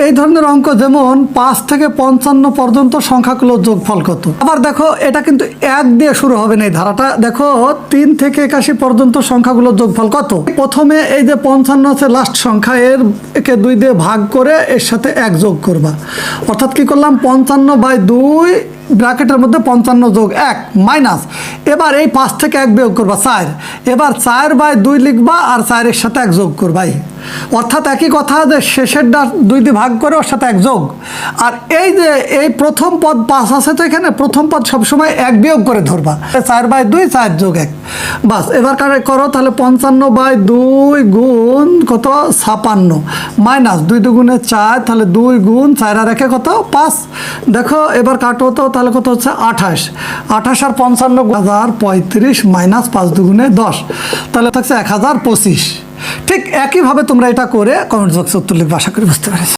এই ধরনের অঙ্ক যেমন 5 থেকে 55 পর্যন্ত সংখ্যাগুলোর যোগফল কত। আবার দেখো এটা কিন্তু 1 দিয়ে শুরু হবে না, এই ধারাটা দেখো 3 থেকে 81 পর্যন্ত সংখ্যাগুলোর যোগফল কত। প্রথমে এই যে 55 আছে লাস্ট সংখ্যা, এর একে 2 দিয়ে ভাগ করে এর সাথে 1 যোগ করবা। অর্থাৎ কি করলাম, 55/2 ব্র্যাকেটের মধ্যে 55 যোগ 1 মাইনাস, এবার এই 5 থেকে 1 বিয়োগ করবা 4, এবার 4/2 লিখবা আর 4 এর সাথে 1 যোগ করবা। অর্থাৎ একই কথা যে শেষেরটা 2 দিয়ে ভাগ করে ওর সাথে 1 যোগ। আর এই যে এই প্রথম পদ 5 আছে, তো এখানে প্রথম পদ সবসময় 1 বিয়োগ করে ধরবা, 4/2 4 যোগ 1 বাস। এবার করো তাহলে 55/2 গুণ কত 56 মাইনাস 2 দুগুণে 4, তাহলে 2 গুণ 4 আর 1 কত 5। দেখো এবার কাটো তো, তাহলে কত হচ্ছে 28 আর 55 1035 মাইনাস 5 দুগুণে 10, তাহলে থাকছে 1025। ঠিক একইভাবে তোমরা এটা করে কমেন্ট বক্সে উত্তর লিখবে। আশা করি বুঝতে পেরেছো।